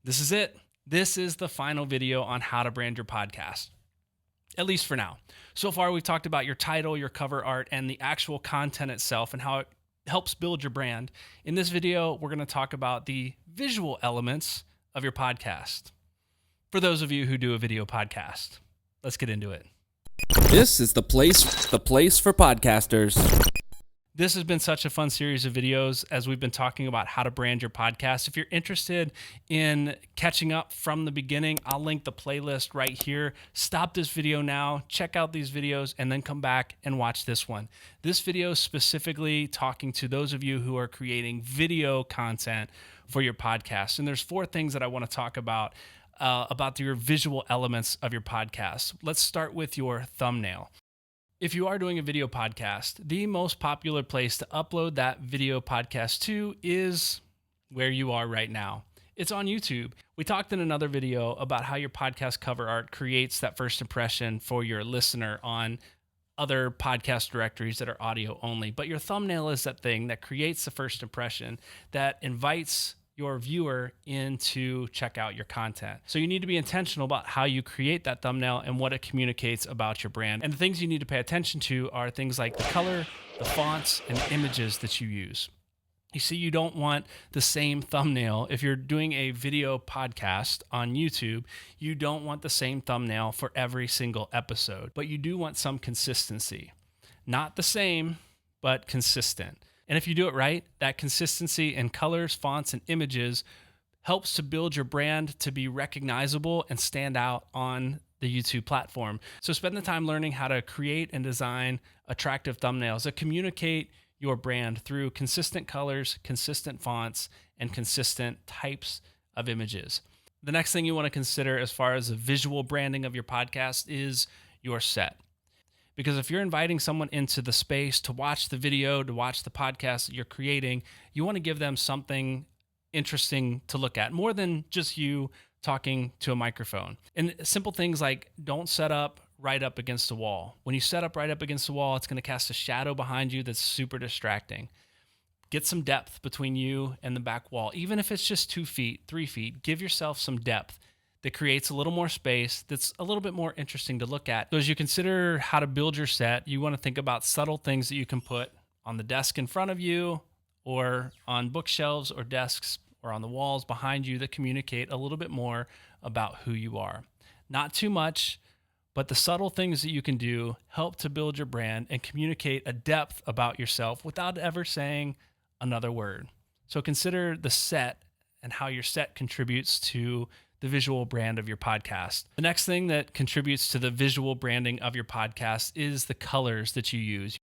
This is it. This is the final video on how to brand your podcast, at least for now. So far, we've talked about your title, your cover art, and the actual content itself and how it helps build your brand. In this video, we're going to talk about the visual elements of your podcast. For those of you who do a video podcast, let's get into it. This is the place for podcasters. This has been such a fun series of videos as we've been talking about how to brand your podcast. If you're interested in catching up from the beginning, I'll link the playlist right here. Stop this video now, check out these videos, and then come back and watch this one. This video is specifically talking to those of you who are creating video content for your podcast. And there's 4 things that I want to talk about your visual elements of your podcast. Let's start with your thumbnail. If you are doing a video podcast, the most popular place to upload that video podcast to is where you are right now. It's on YouTube. We talked in another video about how your podcast cover art creates that first impression for your listener on other podcast directories that are audio only. But your thumbnail is that thing that creates the first impression that invites your viewer in to check out your content. So you need to be intentional about how you create that thumbnail and what it communicates about your brand. And the things you need to pay attention to are things like the color, the fonts, and the images that you use. You see, you don't want the same thumbnail. If you're doing a video podcast on YouTube, you don't want the same thumbnail for every single episode, but you do want some consistency. Not the same, but consistent. And if you do it right, that consistency in colors, fonts, and images helps to build your brand to be recognizable and stand out on the YouTube platform. So spend the time learning how to create and design attractive thumbnails that communicate your brand through consistent colors, consistent fonts, and consistent types of images. The next thing you want to consider as far as the visual branding of your podcast is your set. Because if you're inviting someone into the space to watch the video, to watch the podcast that you're creating, you want to give them something interesting to look at, more than just you talking to a microphone. And simple things like don't set up right up against the wall. When you set up right up against the wall, it's going to cast a shadow behind you that's super distracting. Get some depth between you and the back wall. Even if it's just 2 feet, 3 feet, give yourself some depth that creates a little more space, that's a little bit more interesting to look at. So as you consider how to build your set, you want to think about subtle things that you can put on the desk in front of you or on bookshelves or desks or on the walls behind you that communicate a little bit more about who you are. Not too much, but the subtle things that you can do help to build your brand and communicate a depth about yourself without ever saying another word. So consider the set and how your set contributes to the visual brand of your podcast. The next thing that contributes to the visual branding of your podcast is the colors that you use.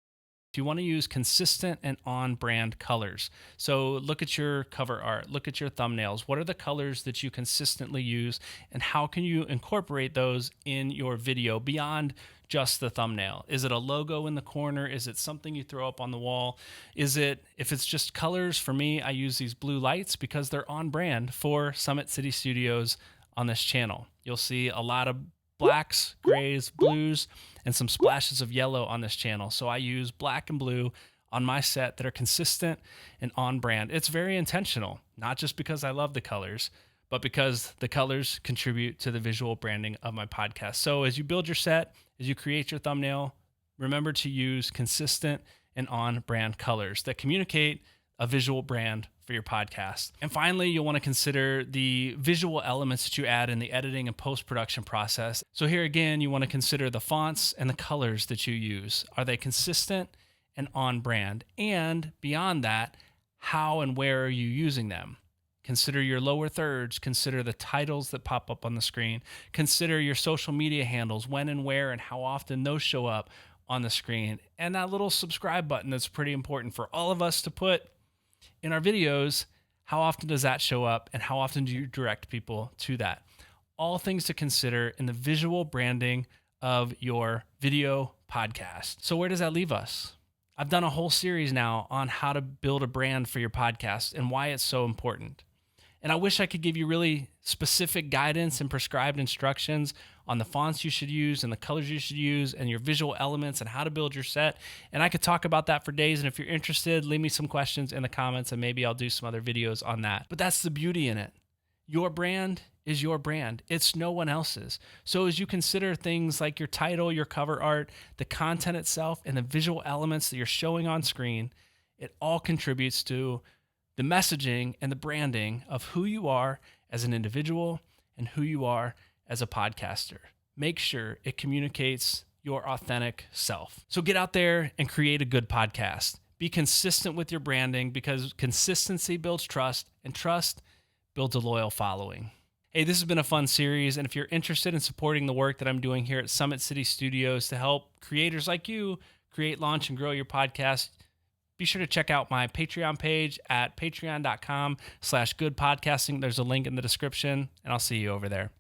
You want to use consistent and on-brand colors. So look at your cover art, look at your thumbnails. What are the colors that you consistently use, and how can you incorporate those in your video beyond just the thumbnail? Is it a logo in the corner? Is it something you throw up on the wall? If it's just colors, for me, I use these blue lights because they're on brand for Summit City Studios on this channel. You'll see a lot of blacks, grays, blues, and some splashes of yellow on this channel. So I use black and blue on my set that are consistent and on brand. It's very intentional, not just because I love the colors, but because the colors contribute to the visual branding of my podcast. So as you build your set, as you create your thumbnail, remember to use consistent and on-brand colors that communicate a visual brand for your podcast. And finally, you'll want to consider the visual elements that you add in the editing and post-production process. So here again, you want to consider the fonts and the colors that you use. Are they consistent and on brand? And beyond that, how and where are you using them? Consider your lower thirds, consider the titles that pop up on the screen, consider your social media handles, when and where and how often those show up on the screen, and that little subscribe button that's pretty important for all of us to put in our videos. How often does that show up, and how often do you direct people to that? All things to consider in the visual branding of your video podcast. So where does that leave us? I've done a whole series now on how to build a brand for your podcast and why it's so important. And I wish I could give you really specific guidance and prescribed instructions on the fonts you should use and the colors you should use and your visual elements and how to build your set. And I could talk about that for days. And if you're interested, leave me some questions in the comments and maybe I'll do some other videos on that. But that's the beauty in it. Your brand is your brand. It's no one else's. So as you consider things like your title, your cover art, the content itself, and the visual elements that you're showing on screen, it all contributes to the messaging and the branding of who you are as an individual and who you are as a podcaster. Make sure it communicates your authentic self. So get out there and create a good podcast. Be consistent with your branding, because consistency builds trust, and trust builds a loyal following. Hey, this has been a fun series, and if you're interested in supporting the work that I'm doing here at Summit City Studios to help creators like you create, launch, and grow your podcast, be sure to check out my Patreon page at patreon.com/goodpodcasting. There's a link in the description, and I'll see you over there.